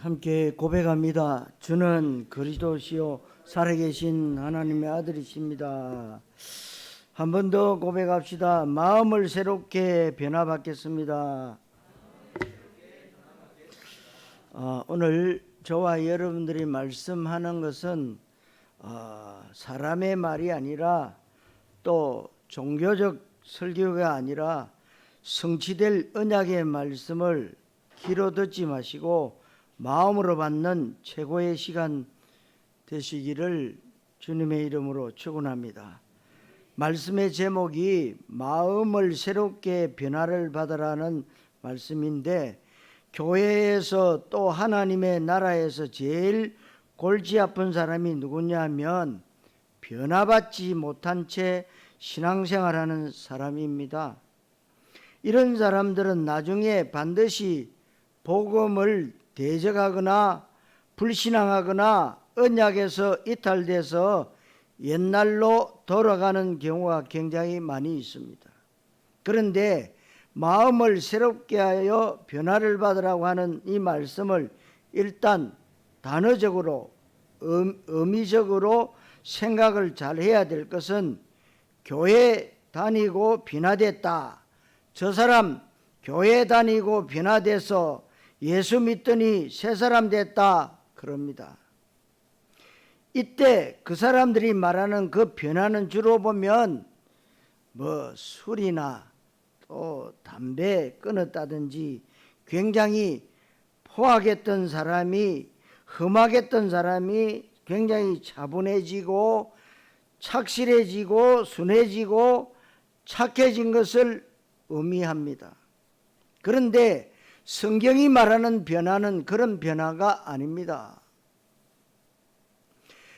함께 고백합니다. 주는 그리스도시요 살아계신 하나님의 아들이십니다. 한 번 더 고백합시다. 마음을 새롭게 변화받겠습니다. 오늘 저와 여러분들이 말씀하는 것은 사람의 말이 아니라 또 종교적 설교가 아니라 성취될 언약의 말씀을 귀로 듣지 마시고 마음으로 받는 최고의 시간 되시기를 주님의 이름으로 축원합니다. 말씀의 제목이 마음을 새롭게 변화를 받으라는 말씀인데, 교회에서 또 하나님의 나라에서 제일 골치 아픈 사람이 누구냐 하면 변화받지 못한 채 신앙생활하는 사람입니다. 이런 사람들은 나중에 반드시 복음을 대적하거나 불신앙하거나 언약에서 이탈돼서 옛날로 돌아가는 경우가 굉장히 많이 있습니다. 그런데 마음을 새롭게 하여 변화를 받으라고 하는 이 말씀을 일단 단어적으로 의미적으로 생각을 잘 해야 될 것은, 교회 다니고 변화됐다, 저 사람 교회 다니고 변화돼서 예수 믿더니 새 사람 됐다, 그럽니다. 이때 그 사람들이 말하는 그 변화는 주로 보면 술이나 또 담배 끊었다든지 굉장히 포악했던 사람이, 험악했던 사람이 굉장히 차분해지고 착실해지고 순해지고 착해진 것을 의미합니다. 그런데 성경이 말하는 변화는 그런 변화가 아닙니다.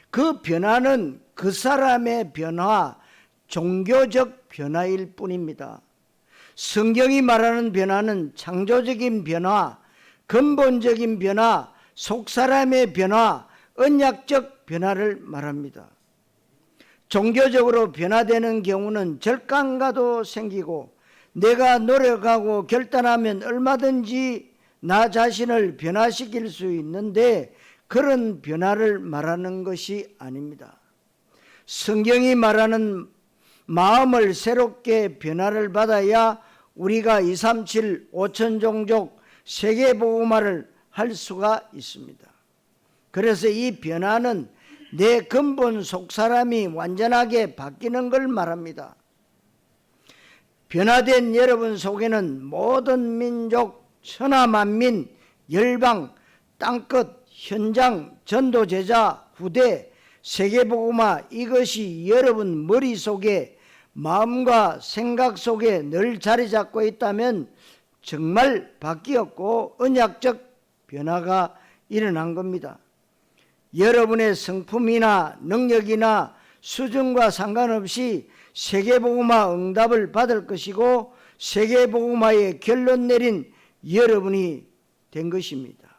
그 변화는 그 사람의 변화, 종교적 변화일 뿐입니다. 성경이 말하는 변화는 창조적인 변화, 근본적인 변화, 속사람의 변화, 언약적 변화를 말합니다. 종교적으로 변화되는 경우는 절강가도 생기고, 내가 노력하고 결단하면 얼마든지 나 자신을 변화시킬 수 있는데 그런 변화를 말하는 것이 아닙니다. 성경이 말하는 마음을 새롭게 변화를 받아야 우리가 237 5천 종족 세계복음화를 할 수가 있습니다. 그래서 이 변화는 내 근본 속사람이 완전하게 바뀌는 걸 말합니다. 변화된 여러분 속에는 모든 민족, 천하만민, 열방, 땅끝, 현장, 전도제자, 후대, 세계복음화, 이것이 여러분 머릿속에, 마음과 생각 속에 늘 자리 잡고 있다면 정말 바뀌었고 언약적 변화가 일어난 겁니다. 여러분의 성품이나 능력이나 수준과 상관없이 세계복음화 응답을 받을 것이고 세계복음화의 결론 내린 여러분이 된 것입니다.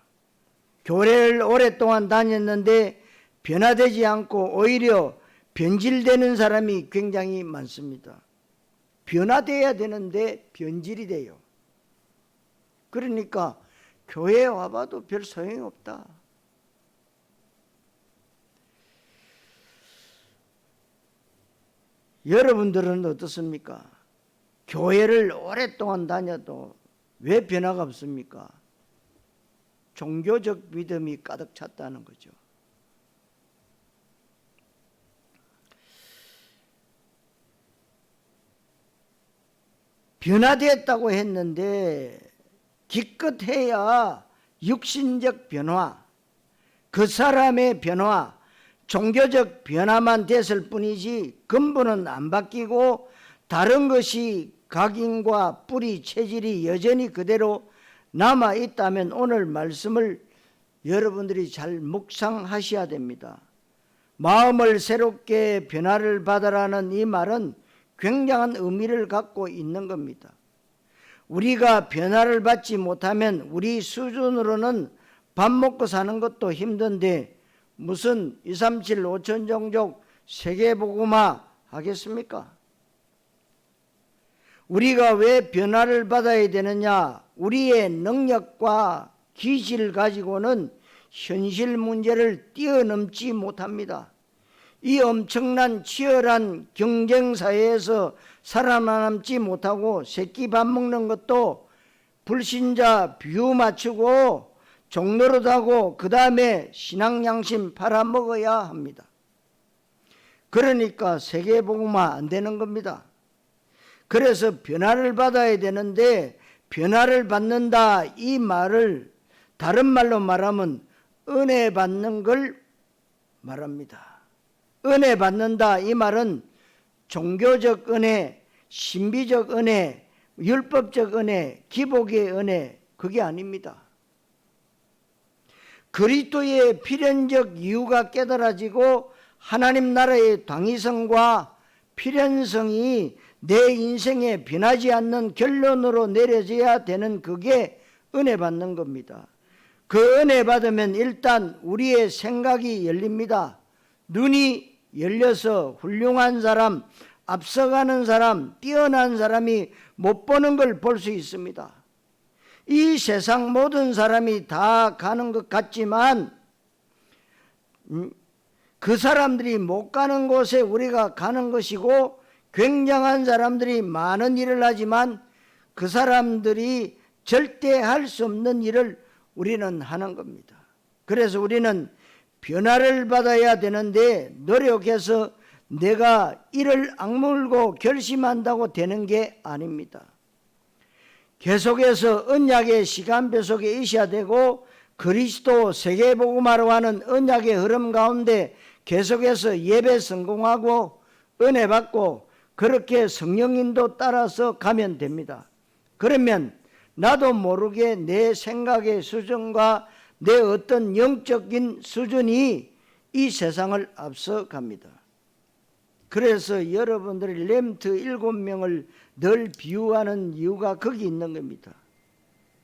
교회를 오랫동안 다녔는데 변화되지 않고 오히려 변질되는 사람이 굉장히 많습니다. 변화돼야 되는데 변질이 돼요. 그러니까 교회에 와봐도 별 소용이 없다. 여러분들은 어떻습니까? 교회를 오랫동안 다녀도 왜 변화가 없습니까? 종교적 믿음이 가득 찼다는 거죠. 변화됐다고 했는데 기껏해야 육신적 변화, 그 사람의 변화, 종교적 변화만 됐을 뿐이지 근본은 안 바뀌고 다른 것이 각인과 뿌리, 체질이 여전히 그대로 남아 있다면 오늘 말씀을 여러분들이 잘 묵상하셔야 됩니다. 마음을 새롭게 변화를 받으라는 이 말은 굉장한 의미를 갖고 있는 겁니다. 우리가 변화를 받지 못하면 우리 수준으로는 밥 먹고 사는 것도 힘든데 무슨 237 5천 종족 세계복음화 하겠습니까? 우리가 왜 변화를 받아야 되느냐? 우리의 능력과 기질을 가지고는 현실 문제를 뛰어넘지 못합니다. 이 엄청난 치열한 경쟁 사회에서 살아남지 못하고 새끼 밥 먹는 것도 불신자 비유 맞추고 종노릇하고 그 다음에 신앙 양심 팔아먹어야 합니다. 그러니까 세계복음화 안 되는 겁니다. 그래서 변화를 받아야 되는데 변화를 받는다 이 말을 다른 말로 말하면 은혜 받는 걸 말합니다. 은혜 받는다 이 말은 종교적 은혜, 신비적 은혜, 율법적 은혜, 기복의 은혜 그게 아닙니다. 그리스도의 필연적 이유가 깨달아지고 하나님 나라의 당위성과 필연성이 내 인생에 변하지 않는 결론으로 내려져야 되는 그게 은혜 받는 겁니다. 그 은혜 받으면 일단 우리의 생각이 열립니다. 눈이 열려서 훌륭한 사람, 앞서가는 사람, 뛰어난 사람이 못 보는 걸 볼 수 있습니다. 이 세상 모든 사람이 다 가는 것 같지만 그 사람들이 못 가는 곳에 우리가 가는 것이고 굉장한 사람들이 많은 일을 하지만 그 사람들이 절대 할 수 없는 일을 우리는 하는 겁니다. 그래서 우리는 변화를 받아야 되는데 노력해서 내가 이를 악물고 결심한다고 되는 게 아닙니다. 계속해서 언약의 시간표 속에 있어야 되고 그리스도 세계복음화로 하는 언약의 흐름 가운데 계속해서 예배 성공하고 은혜 받고 그렇게 성령인도 따라서 가면 됩니다. 그러면 나도 모르게 내 생각의 수준과 내 어떤 영적인 수준이 이 세상을 앞서갑니다. 그래서 여러분들이 렘트 7명을 늘 비유하는 이유가 거기 있는 겁니다.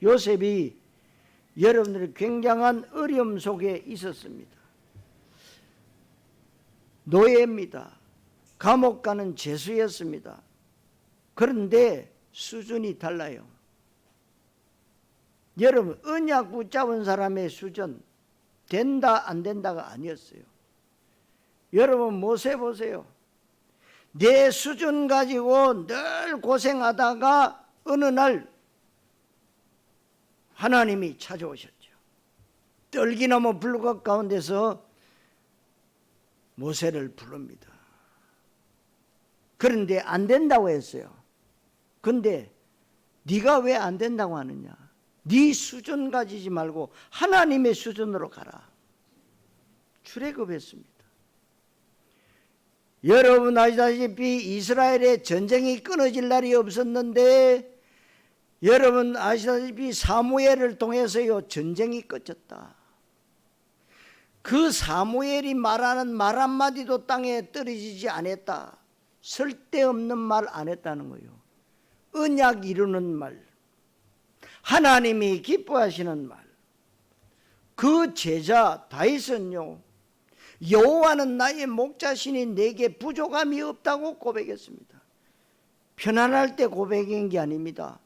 요셉이 여러분들이 굉장한 어려움 속에 있었습니다. 노예입니다. 감옥 가는 죄수였습니다. 그런데 수준이 달라요. 여러분 언약 붙잡은 사람의 수준 된다 안 된다가 아니었어요. 여러분 모세 보세요. 내 수준 가지고 늘 고생하다가 어느 날 하나님이 찾아오셨죠. 떨기나무 불꽃 가운데서 모세를 부릅니다. 그런데 안 된다고 했어요. 근데 네가 왜 안 된다고 하느냐? 네 수준 가지지 말고 하나님의 수준으로 가라. 출애굽했습니다. 여러분 아시다시피 이스라엘의 전쟁이 끊어질 날이 없었는데 여러분 아시다시피 사무엘을 통해서요 전쟁이 끝졌다. 그 사무엘이 말하는 말 한마디도 땅에 떨어지지 않았다. 쓸데없는 말 안 했다는 거예요. 언약 이루는 말, 하나님이 기뻐하시는 말. 그 제자 다윗은요 여호와는 나의 목자시니 내게 부족함이 없다고 고백했습니다. 편안할 때 고백한 게 아닙니다.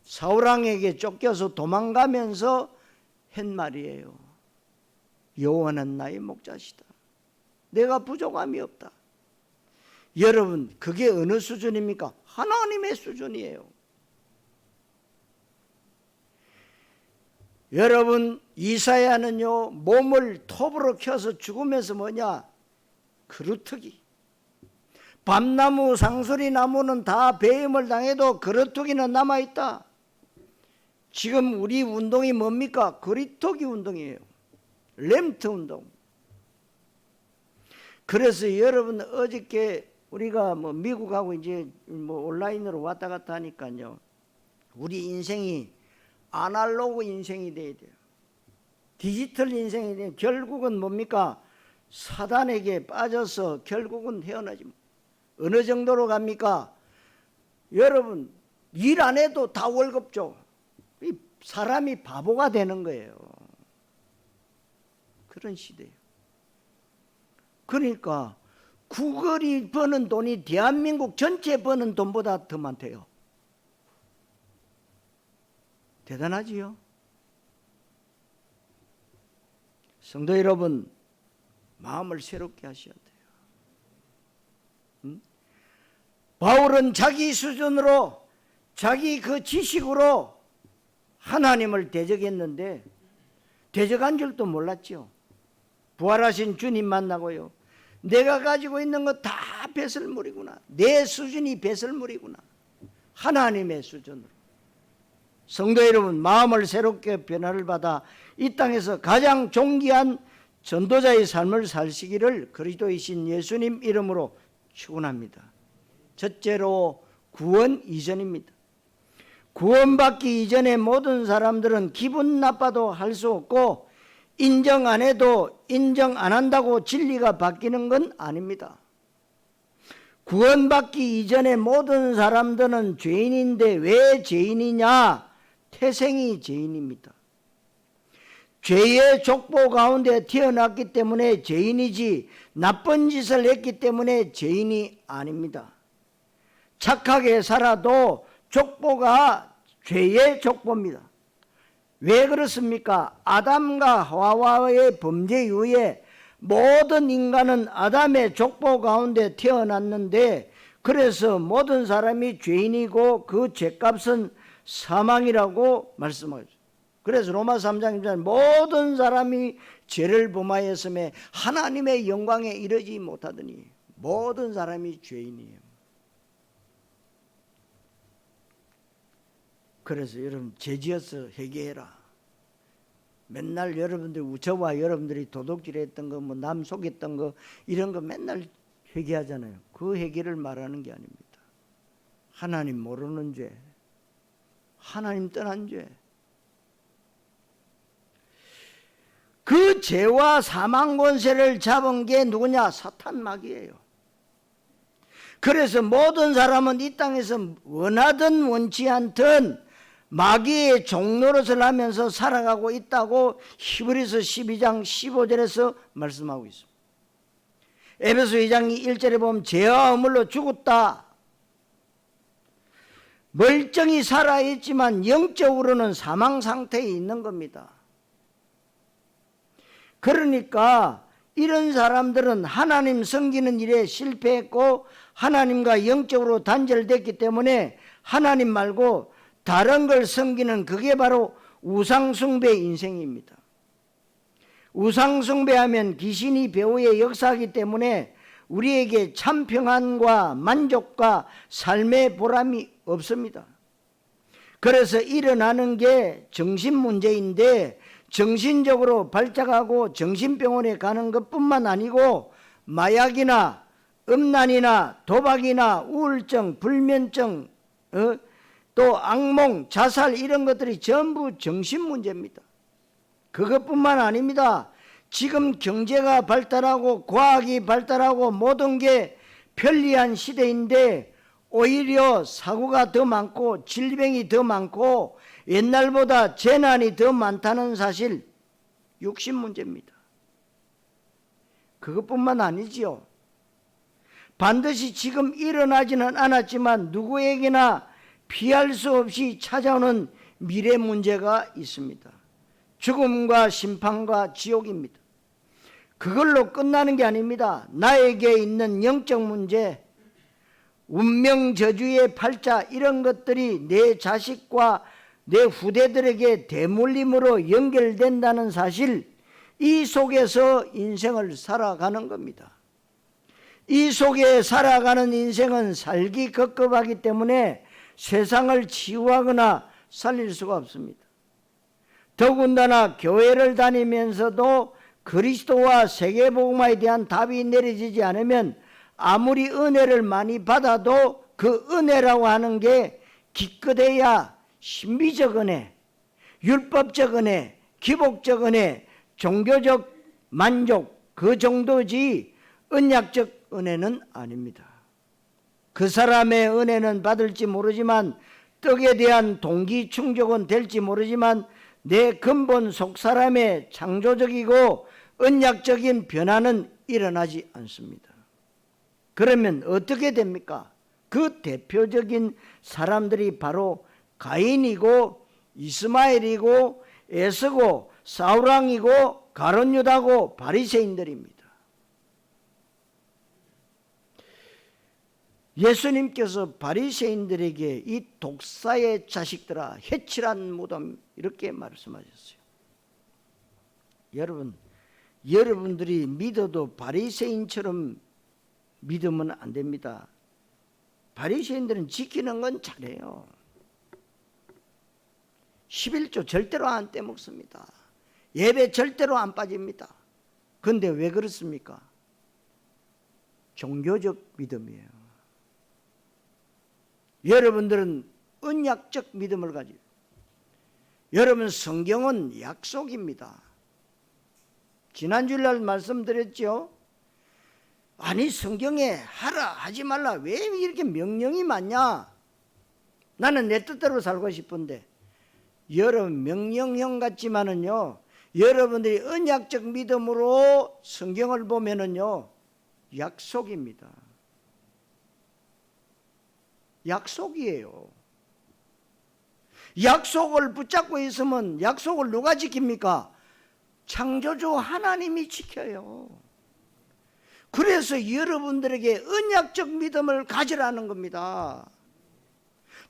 사울왕에게 쫓겨서 도망가면서 한 말이에요. 여호와는 나의 목자시다. 내가 부족함이 없다. 여러분 그게 어느 수준입니까? 하나님의 수준이에요. 여러분 이사야는요 몸을 톱으로 켜서 죽으면서 뭐냐? 그루터기. 밤나무 상수리 나무는 다 배임을 당해도 그루터기는 남아있다. 지금 우리 운동이 뭡니까? 그루터기 운동이에요. 렘트 운동. 그래서 여러분 어저께 우리가 뭐 미국하고 이제 뭐 온라인으로 왔다 갔다 하니까요 우리 인생이 아날로그 인생이 돼야 돼요. 디지털 인생이 돼요. 결국은 뭡니까? 사단에게 빠져서 결국은 헤어나지. 어느 정도로 갑니까? 여러분 일 안 해도 다 월급 줘. 사람이 바보가 되는 거예요. 그런 시대예요. 그러니까 구글이 버는 돈이 대한민국 전체 버는 돈보다 더 많대요. 대단하지요? 성도 여러분, 마음을 새롭게 하셔야 돼요. 바울은 자기 수준으로, 자기 그 지식으로 하나님을 대적했는데 대적한 줄도 몰랐죠. 부활하신 주님 만나고요, 내가 가지고 있는 거 다 배설물이구나, 내 수준이 배설물이구나, 하나님의 수준으로. 성도 여러분, 마음을 새롭게 변화를 받아 이 땅에서 가장 존귀한 전도자의 삶을 사시기를 그리스도이신 예수님 이름으로 축원합니다. 첫째로 구원 이전입니다. 구원받기 이전에 모든 사람들은 기분 나빠도 할 수 없고 인정 안 해도 인정 안 한다고 진리가 바뀌는 건 아닙니다. 구원받기 이전에 모든 사람들은 죄인인데 왜 죄인이냐? 태생이 죄인입니다. 죄의 족보 가운데 태어났기 때문에 죄인이지 나쁜 짓을 했기 때문에 죄인이 아닙니다. 착하게 살아도 족보가 죄의 족보입니다. 왜 그렇습니까? 아담과 하와의 범죄 이후에 모든 인간은 아담의 족보 가운데 태어났는데, 그래서 모든 사람이 죄인이고 그 죄값은 사망이라고 말씀하죠. 그래서 로마 3장 1절 모든 사람이 죄를 범하였음에 하나님의 영광에 이르지 못하더니 모든 사람이 죄인이에요. 그래서 여러분, 죄지어서 회개해라. 맨날 여러분들, 저와 여러분들이 도둑질했던 거, 뭐 남 속였던 거, 이런 거 맨날 회개하잖아요. 그 회개를 말하는 게 아닙니다. 하나님 모르는 죄, 하나님 떠난 죄, 그 죄와 사망 권세를 잡은 게 누구냐? 사탄 마귀예요. 그래서 모든 사람은 이 땅에서 원하든 원치 않든 마귀의 종노릇을 하면서 살아가고 있다고 히브리서 12장 15절에서 말씀하고 있습니다. 에베소 2장 1절에 보면 죄와 허물로 죽었다. 멀쩡히 살아있지만 영적으로는 사망 상태에 있는 겁니다. 그러니까 이런 사람들은 하나님 섬기는 일에 실패했고 하나님과 영적으로 단절됐기 때문에 하나님 말고 다른 걸 섬기는, 그게 바로 우상숭배 인생입니다. 우상숭배하면 귀신이 배후에 역사하기 때문에 우리에게 참 평안과 만족과 삶의 보람이 없습니다. 그래서 일어나는 게 정신 문제인데, 정신적으로 발작하고 정신병원에 가는 것뿐만 아니고 마약이나 음란이나 도박이나 우울증, 불면증, 또 악몽, 자살, 이런 것들이 전부 정신 문제입니다. 그것뿐만 아닙니다. 지금 경제가 발달하고 과학이 발달하고 모든 게 편리한 시대인데 오히려 사고가 더 많고 질병이 더 많고 옛날보다 재난이 더 많다는 사실, 육신 문제입니다. 그것뿐만 아니지요. 반드시 지금 일어나지는 않았지만 누구에게나 피할 수 없이 찾아오는 미래 문제가 있습니다. 죽음과 심판과 지옥입니다. 그걸로 끝나는 게 아닙니다. 나에게 있는 영적 문제, 운명 저주의 팔자, 이런 것들이 내 자식과 내 후대들에게 대물림으로 연결된다는 사실, 이 속에서 인생을 살아가는 겁니다. 이 속에 살아가는 인생은 살기 급급하기 때문에 세상을 치유하거나 살릴 수가 없습니다. 더군다나 교회를 다니면서도 그리스도와 세계복음화에 대한 답이 내려지지 않으면 아무리 은혜를 많이 받아도 그 은혜라고 하는 게 기껏해야 신비적 은혜, 율법적 은혜, 기복적 은혜, 종교적 만족, 그 정도지 언약적 은혜는 아닙니다. 그 사람의 은혜는 받을지 모르지만, 떡에 대한 동기 충족은 될지 모르지만 내 근본 속 사람의 창조적이고 언약적인 변화는 일어나지 않습니다. 그러면 어떻게 됩니까? 그 대표적인 사람들이 바로 가인이고 이스마엘이고 에서고 사울왕이고 가룟 유다고 바리새인들입니다. 예수님께서 바리새인들에게 이 독사의 자식들아 해칠한 무덤 이렇게 말씀하셨어요. 여러분들이 믿어도 바리새인처럼 믿으면 안 됩니다. 바리새인들은 지키는 건 잘해요. 11조 절대로 안 떼먹습니다. 예배 절대로 안 빠집니다. 그런데 왜 그렇습니까? 종교적 믿음이에요. 여러분들은 언약적 믿음을 가지고, 여러분 성경은 약속입니다. 지난주일 말씀드렸죠. 아니 성경에 하라 하지 말라 왜 이렇게 명령이 많냐? 나는 내 뜻대로 살고 싶은데, 여러분 명령형 같지만은요, 여러분들이 언약적 믿음으로 성경을 보면은요 약속입니다. 약속이에요. 약속을 붙잡고 있으면 약속을 누가 지킵니까? 창조주 하나님이 지켜요. 그래서 여러분들에게 언약적 믿음을 가지라는 겁니다.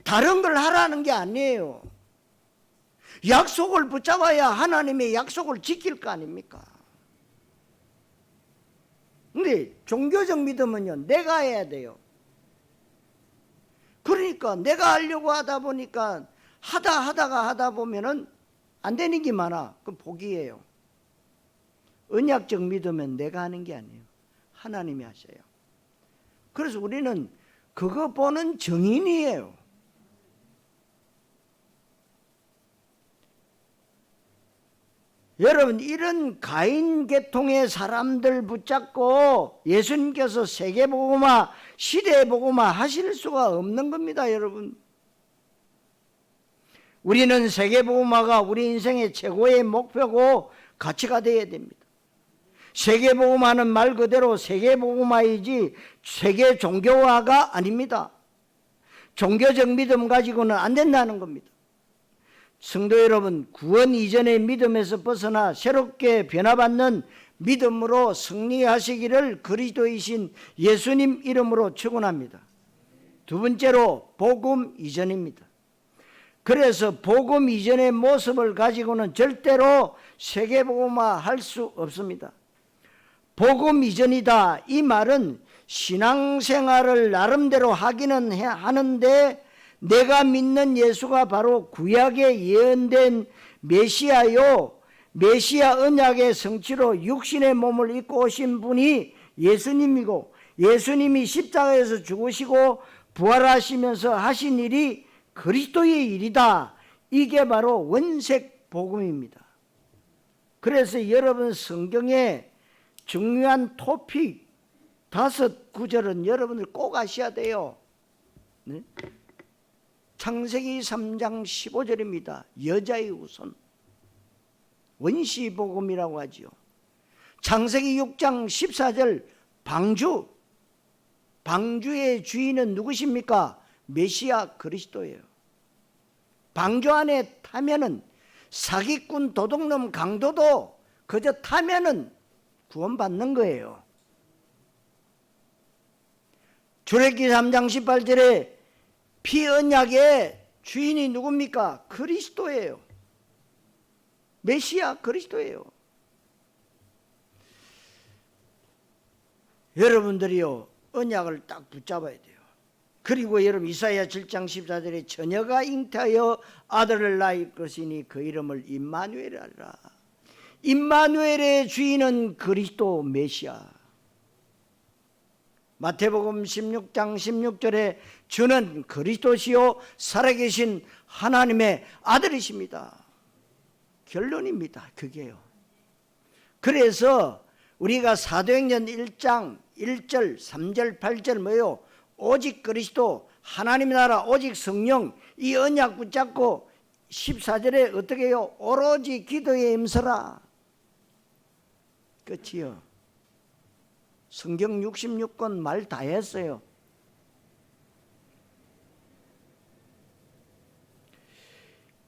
다른 걸 하라는 게 아니에요. 약속을 붙잡아야 하나님의 약속을 지킬 거 아닙니까? 근데 종교적 믿음은요, 내가 해야 돼요. 그러니까 내가 하려고 하다 보니까 하다 보면은 안 되는 게 많아. 그럼 포기해요. 언약적 믿음은 내가 하는 게 아니에요. 하나님이 하셔요. 그래서 우리는 그거 보는 증인이에요. 여러분, 이런 가인 계통의 사람들 붙잡고 예수님께서 세계복음화, 시대복음화 하실 수가 없는 겁니다, 여러분. 우리는 세계복음화가 우리 인생의 최고의 목표고 가치가 되어야 됩니다. 세계복음화는 말 그대로 세계복음화이지 세계 종교화가 아닙니다. 종교적 믿음 가지고는 안 된다는 겁니다. 성도 여러분, 구원 이전의 믿음에서 벗어나 새롭게 변화받는 믿음으로 승리하시기를 그리스도이신 예수님 이름으로 축원합니다. 두 번째로 복음 이전입니다. 그래서 복음 이전의 모습을 가지고는 절대로 세계복음화 할 수 없습니다. 복음 이전이다, 이 말은 신앙생활을 나름대로 하기는 하는데, 내가 믿는 예수가 바로 구약에 예언된 메시아요, 메시아 언약의 성취로 육신의 몸을 입고 오신 분이 예수님이고, 예수님이 십자가에서 죽으시고 부활하시면서 하신 일이 그리스도의 일이다. 이게 바로 원색 복음입니다. 그래서 여러분 성경에 중요한 토픽 5구절은 여러분들 꼭 아셔야 돼요. 네? 창세기 3장 15절입니다. 여자의 후손, 원시복음이라고 하지요. 창세기 6장 14절 방주, 방주의 주인은 누구십니까? 메시아 그리스도예요. 방주 안에 타면은 사기꾼 도둑놈 강도도 그저 타면은 구원받는 거예요. 출애굽기 3장 18절에 피언약의 주인이 누굽니까? 그리스도예요. 메시아 그리스도예요. 여러분들이요, 언약을 딱 붙잡아야 돼요. 그리고 여러분 이사야 7장 14절에 처녀가 잉태하여 아들을 낳을 것이니 그 이름을 임마누엘 하리라. 임마누엘의 주인은 그리스도 메시아. 마태복음 16장 16절에 주는 그리스도시요 살아계신 하나님의 아들이십니다. 결론입니다. 그게요. 그래서 우리가 사도행전 1장 1절 3절 8절 뭐요? 오직 그리스도, 하나님의 나라, 오직 성령, 이 언약 붙잡고 14절에 어떻게 해요? 오로지 기도에 임서라. 끝이요. 성경 66권 말 다 했어요.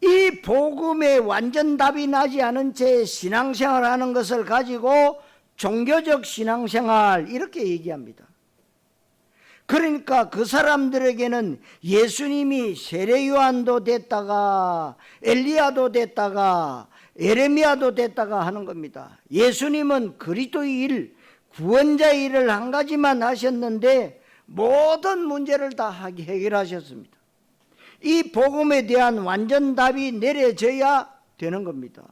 이 복음에 완전 답이 나지 않은 채 신앙생활하는 것을 가지고 종교적 신앙생활 이렇게 얘기합니다. 그러니까 그 사람들에게는 예수님이 세례요한도 됐다가 엘리야도 됐다가 에레미야도 됐다가 하는 겁니다. 예수님은 그리스도의 일, 구원자의 일을 한 가지만 하셨는데 모든 문제를 다 해결하셨습니다. 이 복음에 대한 완전 답이 내려져야 되는 겁니다.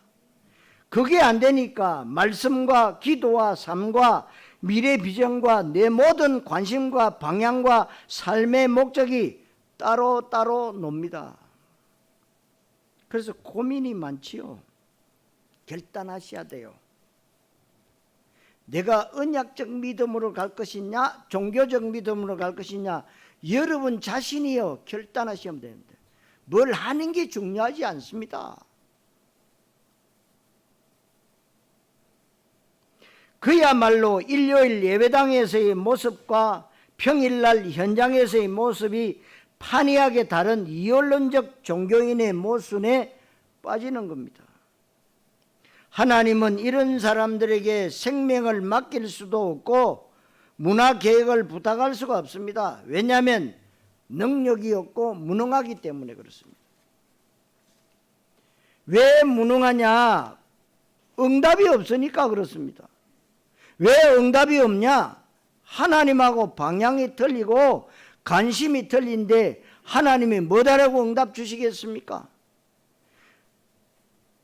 그게 안 되니까 말씀과 기도와 삶과 미래 비전과 내 모든 관심과 방향과 삶의 목적이 따로 놉니다. 그래서 고민이 많지요. 결단하셔야 돼요. 내가 언약적 믿음으로 갈 것이냐 종교적 믿음으로 갈 것이냐 여러분 자신이요 결단하시면 되는데 뭘 하는 게 중요하지 않습니다. 그야말로 일요일 예배당에서의 모습과 평일날 현장에서의 모습이 판이하게 다른 이원론적 종교인의 모순에 빠지는 겁니다. 하나님은 이런 사람들에게 생명을 맡길 수도 없고 문화 계획을 부탁할 수가 없습니다. 왜냐하면 능력이 없고 무능하기 때문에 그렇습니다. 왜 무능하냐? 응답이 없으니까 그렇습니다. 왜 응답이 없냐? 하나님하고 방향이 틀리고 관심이 틀린데 하나님이 뭐다라고 응답 주시겠습니까?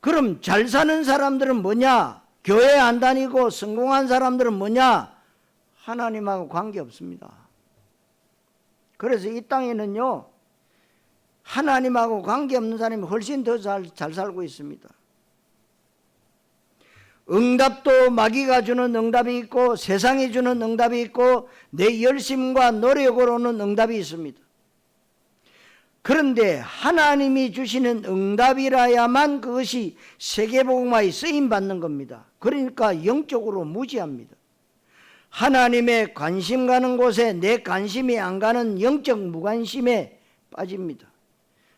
그럼 잘 사는 사람들은 뭐냐? 교회 안 다니고 성공한 사람들은 뭐냐? 하나님하고 관계없습니다. 그래서 이 땅에는요 하나님하고 관계없는 사람이 훨씬 더 잘 살고 있습니다. 응답도 마귀가 주는 응답이 있고 세상이 주는 응답이 있고 내 열심과 노력으로는 응답이 있습니다. 그런데 하나님이 주시는 응답이라야만 그것이 세계복음화에 쓰임받는 겁니다. 그러니까 영적으로 무지합니다. 하나님의 관심 가는 곳에 내 관심이 안 가는 영적 무관심에 빠집니다.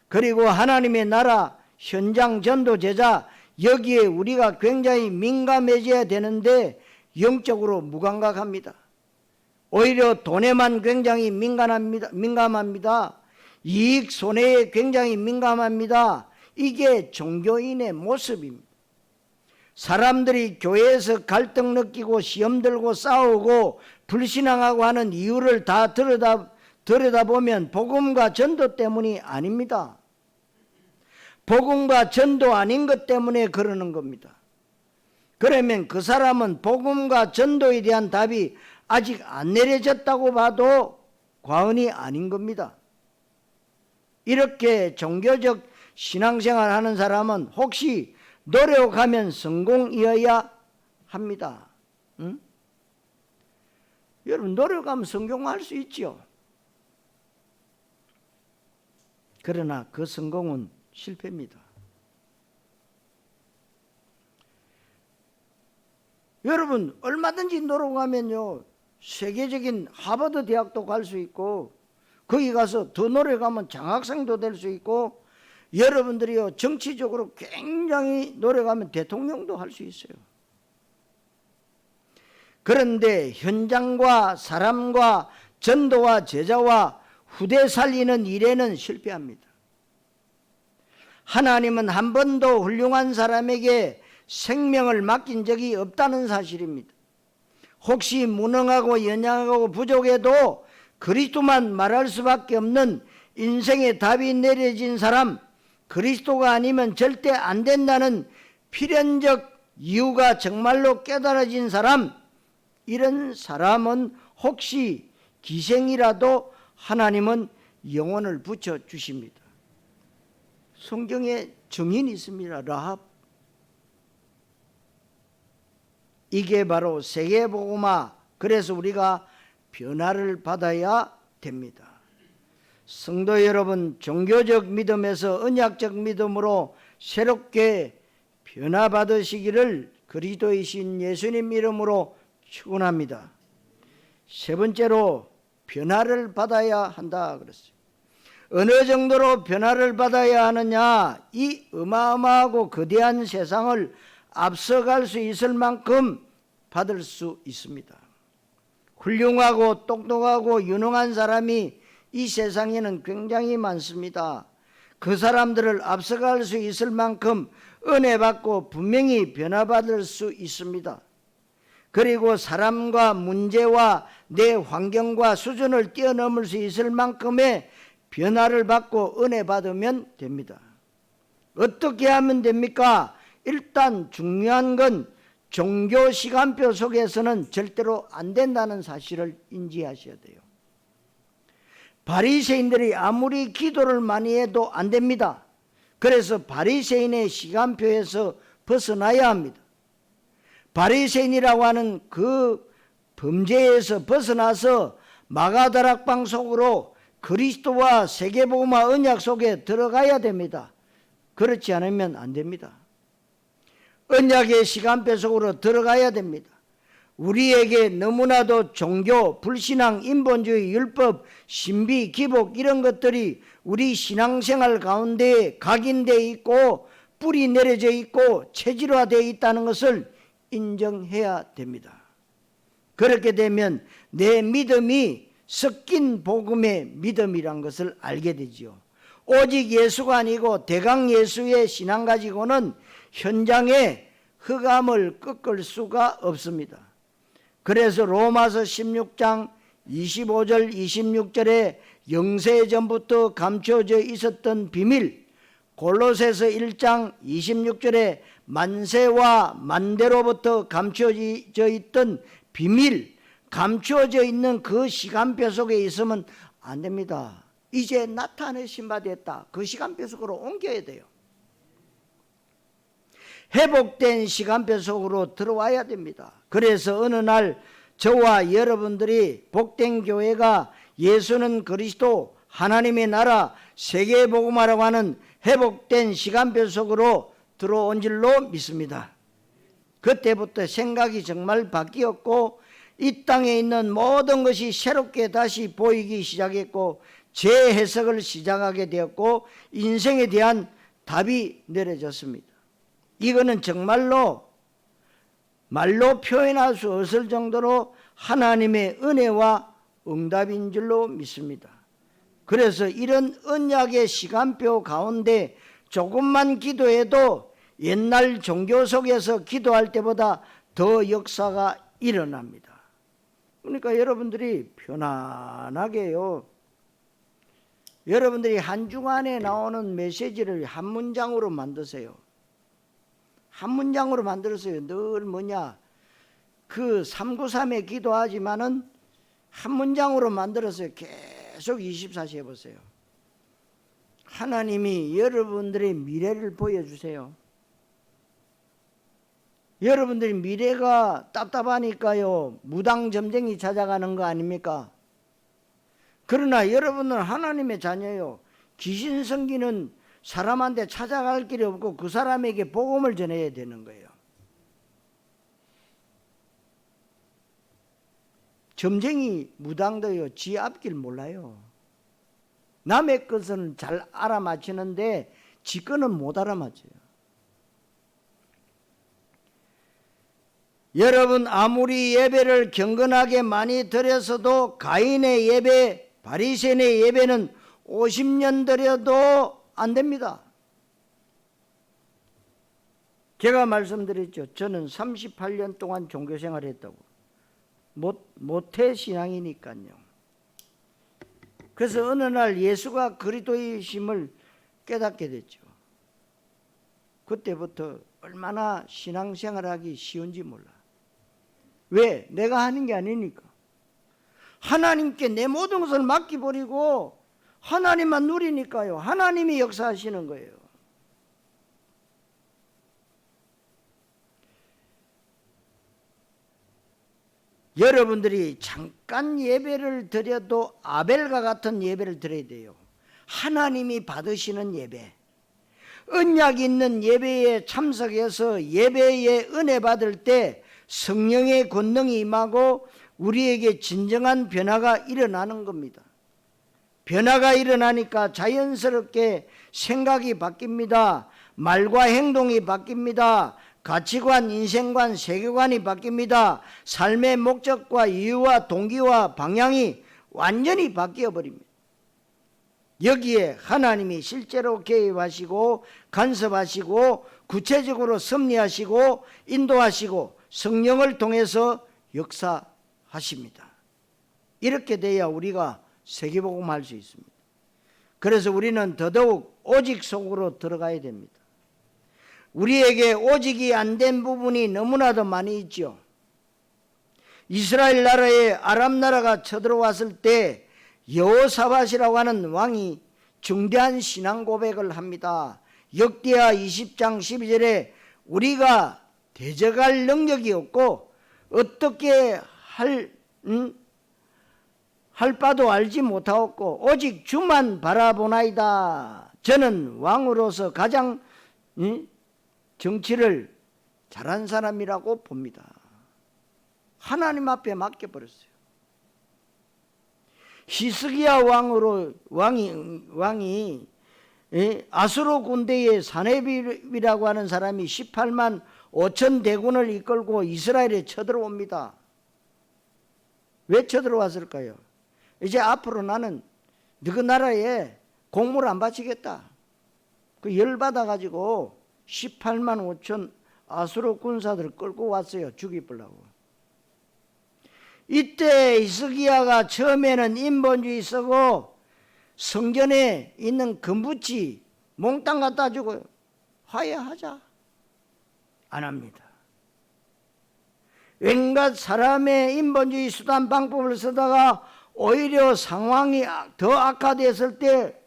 그리고 하나님의 나라 현장 전도 제자 여기에 우리가 굉장히 민감해져야 되는데 영적으로 무감각합니다. 오히려 돈에만 굉장히 민감합니다. 이익 손해에 굉장히 민감합니다. 이게 종교인의 모습입니다. 사람들이 교회에서 갈등 느끼고 시험 들고 싸우고 불신앙하고 하는 이유를 다 들여다보면 복음과 전도 때문이 아닙니다. 복음과 전도 아닌 것 때문에 그러는 겁니다. 그러면 그 사람은 복음과 전도에 대한 답이 아직 안 내려졌다고 봐도 과언이 아닌 겁니다. 이렇게 종교적 신앙생활 하는 사람은 혹시 노력하면 성공이어야 합니다. 응? 여러분 노력하면 성공할 수 있죠. 그러나 그 성공은 실패입니다. 여러분 얼마든지 노력하면요 세계적인 하버드 대학도 갈 수 있고 거기 가서 더 노력하면 장학생도 될 수 있고 여러분들이요 정치적으로 굉장히 노력하면 대통령도 할 수 있어요. 그런데 현장과 사람과 전도와 제자와 후대 살리는 일에는 실패합니다. 하나님은 한 번도 훌륭한 사람에게 생명을 맡긴 적이 없다는 사실입니다. 혹시 무능하고 연약하고 부족해도 그리스도만 말할 수밖에 없는 인생의 답이 내려진 사람, 그리스도가 아니면 절대 안 된다는 필연적 이유가 정말로 깨달아진 사람, 이런 사람은 혹시 기생이라도 하나님은 영혼을 붙여주십니다. 성경에 증인이 있습니다. 라합. 이게 바로 세계복음화. 그래서 우리가 변화를 받아야 됩니다. 성도 여러분, 종교적 믿음에서 언약적 믿음으로 새롭게 변화받으시기를 그리스도이신 예수님 이름으로 축원합니다. 세 번째로 변화를 받아야 한다 그랬어요. 어느 정도로 변화를 받아야 하느냐? 이 어마어마하고 거대한 세상을 앞서갈 수 있을 만큼 받을 수 있습니다. 훌륭하고 똑똑하고 유능한 사람이 이 세상에는 굉장히 많습니다. 그 사람들을 앞서갈 수 있을 만큼 은혜 받고 분명히 변화받을 수 있습니다. 그리고 사람과 문제와 내 환경과 수준을 뛰어넘을 수 있을 만큼의 변화를 받고 은혜 받으면 됩니다. 어떻게 하면 됩니까? 일단 중요한 건 종교 시간표 속에서는 절대로 안 된다는 사실을 인지하셔야 돼요. 바리새인들이 아무리 기도를 많이 해도 안 됩니다. 그래서 바리새인의 시간표에서 벗어나야 합니다. 바리새인이라고 하는 그 범죄에서 벗어나서 마가다락방 속으로 그리스도와 세계복음화 언약 속에 들어가야 됩니다. 그렇지 않으면 안 됩니다. 언약의 시간표 속으로 들어가야 됩니다. 우리에게 너무나도 종교, 불신앙, 인본주의, 율법, 신비, 기복 이런 것들이 우리 신앙생활 가운데 각인되어 있고 뿌리 내려져 있고 체질화되어 있다는 것을 인정해야 됩니다. 그렇게 되면 내 믿음이 섞인 복음의 믿음이란 것을 알게 되지요. 오직 예수가 아니고 대강 예수의 신앙 가지고는 현장에 흑암을 꺾을 수가 없습니다. 그래서 로마서 16장 25절 26절에 영세 전부터 감춰져 있었던 비밀, 골로새서 1장 26절에 만세와 만대로부터 감춰져 있던 비밀, 감춰져 있는 그 시간표 속에 있으면 안 됩니다. 이제 나타내신 바 됐다. 그 시간표 속으로 옮겨야 돼요. 회복된 시간표 속으로 들어와야 됩니다. 그래서 어느 날 저와 여러분들이 복된 교회가 예수는 그리스도, 하나님의 나라, 세계복음화라고 하는 회복된 시간표 속으로 들어온 줄로 믿습니다. 그때부터 생각이 정말 바뀌었고 이 땅에 있는 모든 것이 새롭게 다시 보이기 시작했고 재해석을 시작하게 되었고 인생에 대한 답이 내려졌습니다. 이거는 정말로 말로 표현할 수 없을 정도로 하나님의 은혜와 응답인 줄로 믿습니다. 그래서 이런 언약의 시간표 가운데 조금만 기도해도 옛날 종교 속에서 기도할 때보다 더 역사가 일어납니다. 그러니까 여러분들이 편안하게요. 여러분들이 한 주간에 나오는 메시지를 한 문장으로 만드세요. 한 문장으로 만들었어요. 늘 뭐냐, 그 393에 기도하지만은 한 문장으로 만들었어요. 계속 24시 해보세요. 하나님이 여러분들의 미래를 보여주세요. 여러분들이 미래가 답답하니까요 무당점쟁이 찾아가는 거 아닙니까? 그러나 여러분은 하나님의 자녀예요. 귀신 섬기는 사람한테 찾아갈 길이 없고 그 사람에게 복음을 전해야 되는 거예요. 점쟁이 무당도요 지 앞길 몰라요. 남의 것은 잘 알아맞히는데 지 거는 못 알아맞혀요. 여러분 아무리 예배를 경건하게 많이 드려서도 가인의 예배, 바리새인의 예배는 50년 드려도 안 됩니다. 제가 말씀드렸죠. 저는 38년 동안 종교생활을 했다고. 모태 신앙이니까요. 그래서 어느 날 예수가 그리스도이심을 깨닫게 됐죠. 그때부터 얼마나 신앙생활하기 쉬운지 몰라. 왜? 내가 하는 게 아니니까. 하나님께 내 모든 것을 맡겨버리고 하나님만 누리니까요. 하나님이 역사하시는 거예요. 여러분들이 잠깐 예배를 드려도 아벨과 같은 예배를 드려야 돼요. 하나님이 받으시는 예배, 언약 있는 예배에 참석해서 예배에 은혜 받을 때 성령의 권능이 임하고 우리에게 진정한 변화가 일어나는 겁니다. 변화가 일어나니까 자연스럽게 생각이 바뀝니다. 말과 행동이 바뀝니다. 가치관, 인생관, 세계관이 바뀝니다. 삶의 목적과 이유와 동기와 방향이 완전히 바뀌어 버립니다. 여기에 하나님이 실제로 개입하시고 간섭하시고 구체적으로 섭리하시고 인도하시고 성령을 통해서 역사하십니다. 이렇게 돼야 우리가 세계복음 할 수 있습니다. 그래서 우리는 더더욱 오직 속으로 들어가야 됩니다. 우리에게 오직이 안 된 부분이 너무나도 많이 있죠. 이스라엘 나라에 아람 나라가 쳐들어왔을 때 여호사밧이라고 하는 왕이 중대한 신앙 고백을 합니다. 역대하 20장 12절에 우리가 대적할 능력이 없고 어떻게 할 바도 알지 못하였고 오직 주만 바라보나이다. 저는 왕으로서 가장 정치를 잘한 사람이라고 봅니다. 하나님 앞에 맡겨버렸어요. 히스기야 왕이 아수르 군대의 사네립이라고 하는 사람이 18만 5천 대군을 이끌고 이스라엘에 쳐들어옵니다. 왜 쳐들어왔을까요? 이제 앞으로 나는 너희 나라에 공물 안 바치겠다. 그 열받아가지고 18만 5천 아수르 군사들을 끌고 왔어요. 죽이려고. 이때 히스기야가 처음에는 인본주의 쓰고 성전에 있는 금붙이 몽땅 갖다 주고 화해하자. 안 합니다. 왠가 사람의 인본주의 수단 방법을 쓰다가 오히려 상황이 더 악화됐을 때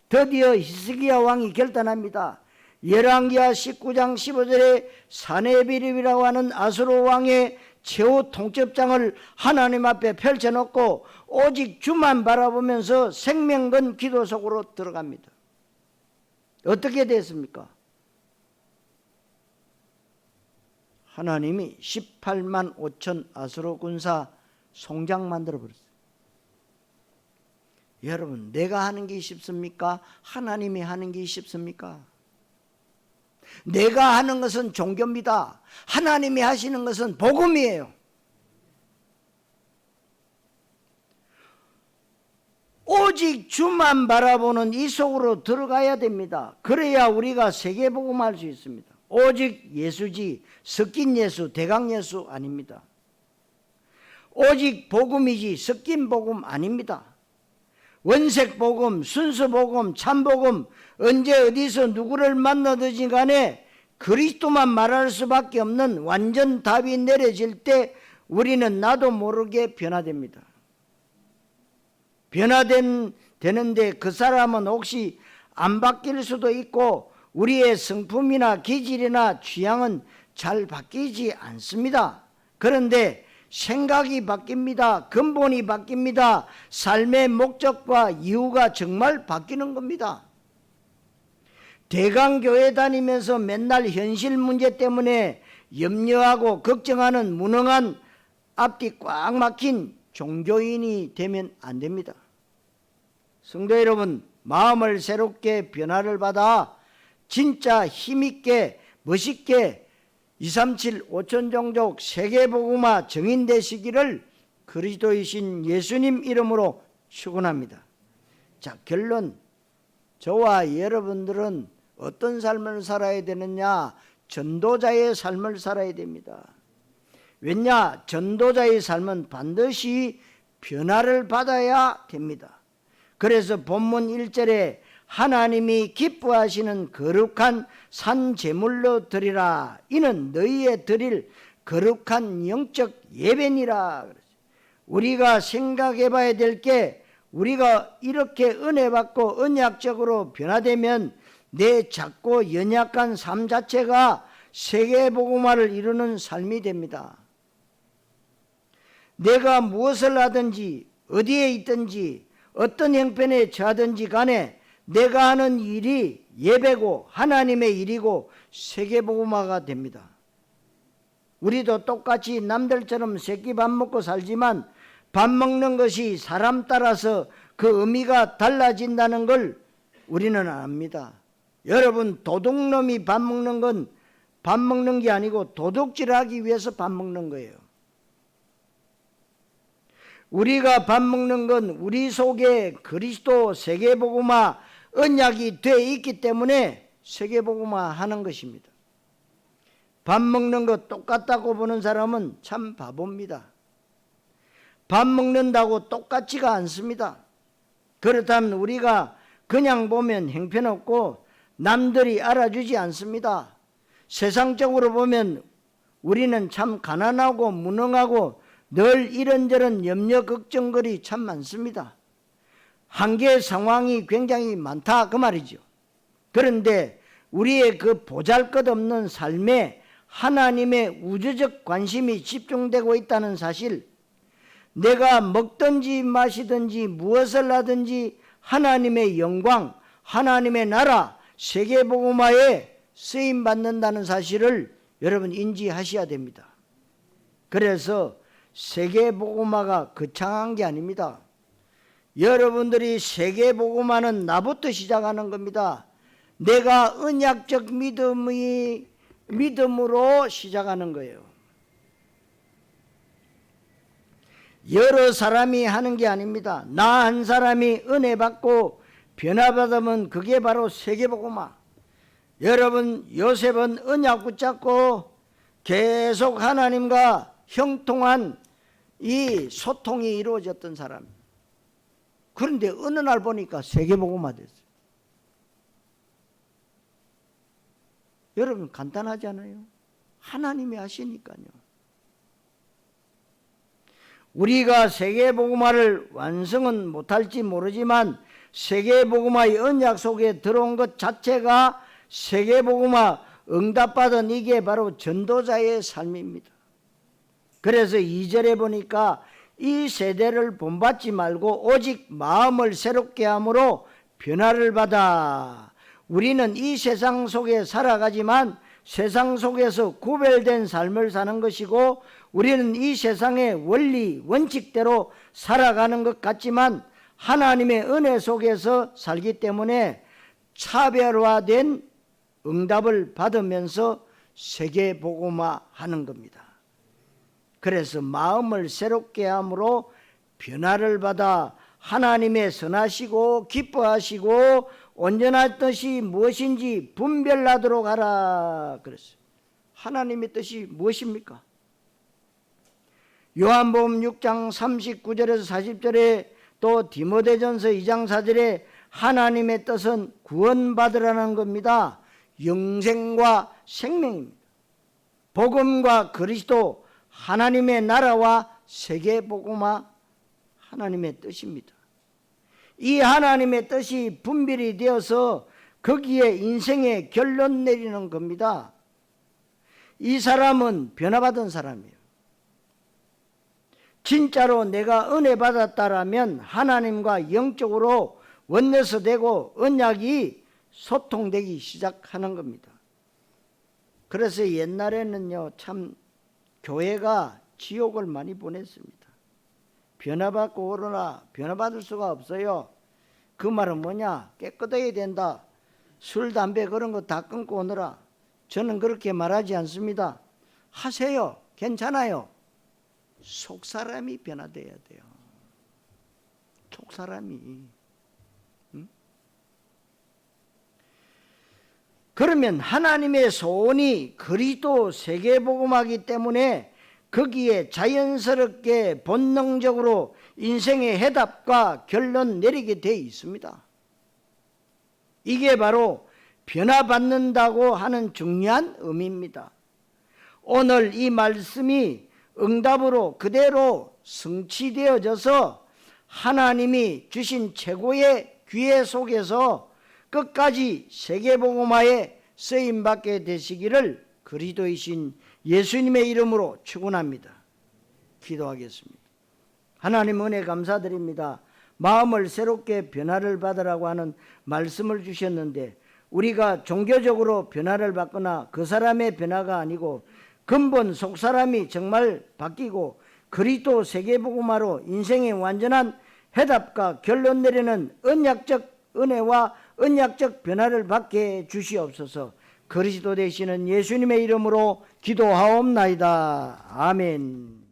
드디어 히스기야 왕이 결단합니다. 열왕기하 19장 15절에 사네비립이라고 하는 아수르 왕의 최후 통첩장을 하나님 앞에 펼쳐놓고 오직 주만 바라보면서 생명건 기도 속으로 들어갑니다. 어떻게 됐습니까? 하나님이 18만 5천 아수르 군사 송장 만들어 버렸어요. 여러분, 내가 하는 게 쉽습니까? 하나님이 하는 게 쉽습니까? 내가 하는 것은 종교입니다. 하나님이 하시는 것은 복음이에요. 오직 주만 바라보는 이 속으로 들어가야 됩니다. 그래야 우리가 세계복음할 수 있습니다. 오직 예수지 섞인 예수, 대강 예수 아닙니다. 오직 복음이지 섞인 복음 아닙니다. 원색 복음, 순수 복음, 참 복음, 언제 어디서 누구를 만나든지 간에 그리스도만 말할 수밖에 없는 완전 답이 내려질 때 우리는 나도 모르게 변화됩니다. 변화되는데 그 사람은 혹시 안 바뀔 수도 있고 우리의 성품이나 기질이나 취향은 잘 바뀌지 않습니다. 그런데 생각이 바뀝니다. 근본이 바뀝니다. 삶의 목적과 이유가 정말 바뀌는 겁니다. 대강교회 다니면서 맨날 현실 문제 때문에 염려하고 걱정하는 무능한 앞뒤 꽉 막힌 종교인이 되면 안 됩니다. 성도 여러분, 마음을 새롭게 변화를 받아 진짜 힘있게 멋있게 237 5천 종족 세계복음화 정인되시기를 그리스도이신 예수님 이름으로 축원합니다. 자, 결론, 저와 여러분들은 어떤 삶을 살아야 되느냐? 전도자의 삶을 살아야 됩니다. 왜냐? 전도자의 삶은 반드시 변화를 받아야 됩니다. 그래서 본문 1절에 하나님이 기뻐하시는 거룩한 산 제물로 드리라. 이는 너희의 드릴 거룩한 영적 예배니라. 우리가 생각해 봐야 될 게, 우리가 이렇게 은혜 받고 언약적으로 변화되면 내 작고 연약한 삶 자체가 세계복음화를 이루는 삶이 됩니다. 내가 무엇을 하든지 어디에 있든지 어떤 형편에 처하든지 간에 내가 하는 일이 예배고 하나님의 일이고 세계복음화가 됩니다. 우리도 똑같이 남들처럼 새끼 밥 먹고 살지만 밥 먹는 것이 사람 따라서 그 의미가 달라진다는 걸 우리는 압니다. 여러분, 도둑놈이 밥 먹는 건 밥 먹는 게 아니고 도둑질하기 위해서 밥 먹는 거예요. 우리가 밥 먹는 건 우리 속에 그리스도 세계복음화 언약이 돼 있기 때문에 세계복음화 하는 것입니다. 밥 먹는 것 똑같다고 보는 사람은 참 바보입니다. 밥 먹는다고 똑같지가 않습니다. 그렇다면 우리가 그냥 보면 형편없고 남들이 알아주지 않습니다. 세상적으로 보면 우리는 참 가난하고 무능하고 늘 이런저런 염려 걱정거리 참 많습니다. 한계 상황이 굉장히 많다 그 말이죠. 그런데 우리의 그 보잘것없는 삶에 하나님의 우주적 관심이 집중되고 있다는 사실, 내가 먹든지 마시든지 무엇을 하든지 하나님의 영광, 하나님의 나라, 세계복음화에 쓰임받는다는 사실을 여러분 인지하셔야 됩니다. 그래서 세계복음화가 거창한 게 아닙니다. 여러분들이 세계복음화는 나부터 시작하는 겁니다. 내가 언약적 믿음으로 시작하는 거예요. 여러 사람이 하는 게 아닙니다. 나 한 사람이 은혜 받고 변화받으면 그게 바로 세계복음화. 여러분, 요셉은 언약 붙잡고 계속 하나님과 형통한 이 소통이 이루어졌던 사람. 그런데 어느 날 보니까 세계복음화 됐어요. 여러분, 간단하지 않아요? 하나님이 하시니까요. 우리가 세계복음화를 완성은 못할지 모르지만 세계복음화의 언약 속에 들어온 것 자체가 세계복음화 응답받은 이게 바로 전도자의 삶입니다. 그래서 2절에 보니까 이 세대를 본받지 말고 오직 마음을 새롭게 함으로 변화를 받아. 우리는 이 세상 속에 살아가지만 세상 속에서 구별된 삶을 사는 것이고, 우리는 이 세상의 원리 원칙대로 살아가는 것 같지만 하나님의 은혜 속에서 살기 때문에 차별화된 응답을 받으면서 세계복음화 하는 겁니다. 그래서 마음을 새롭게 함으로 변화를 받아 하나님의 선하시고 기뻐하시고 온전한 뜻이 무엇인지 분별하도록 하라 그랬어요. 하나님의 뜻이 무엇입니까? 요한복음 6장 39절에서 40절에 또 디모데전서 2장 4절에 하나님의 뜻은 구원받으라는 겁니다. 영생과 생명입니다. 복음과 그리스도, 하나님의 나라와 세계복음화, 하나님의 뜻입니다. 이 하나님의 뜻이 분별이 되어서 거기에 인생의 결론 내리는 겁니다. 이 사람은 변화받은 사람이에요. 진짜로 내가 은혜 받았다라면 하나님과 영적으로 원내서 되고 언약이 소통되기 시작하는 겁니다. 그래서 옛날에는요, 참 교회가 지옥을 많이 보냈습니다. 변화받고 오르나 변화받을 수가 없어요. 그 말은 뭐냐? 깨끗해야 된다. 술, 담배 그런 거 다 끊고 오너라. 저는 그렇게 말하지 않습니다. 하세요. 괜찮아요. 속사람이 변화돼야 돼요. 속사람이. 그러면 하나님의 소원이 그리스도 세계복음화이기 때문에 거기에 자연스럽게 본능적으로 인생의 해답과 결론 내리게 돼 있습니다. 이게 바로 변화받는다고 하는 중요한 의미입니다. 오늘 이 말씀이 응답으로 그대로 성취되어져서 하나님이 주신 최고의 기회 속에서 끝까지 세계복음화에 쓰임받게 되시기를 그리스도이신 예수님의 이름으로 축원합니다. 기도하겠습니다. 하나님 은혜 감사드립니다. 마음을 새롭게 변화를 받으라고 하는 말씀을 주셨는데 우리가 종교적으로 변화를 받거나 그 사람의 변화가 아니고 근본 속사람이 정말 바뀌고 그리스도 세계복음화로 인생의 완전한 해답과 결론 내리는 언약적 은혜와 언약적 변화를 받게 해 주시옵소서. 그리스도 되시는 예수님의 이름으로 기도하옵나이다. 아멘.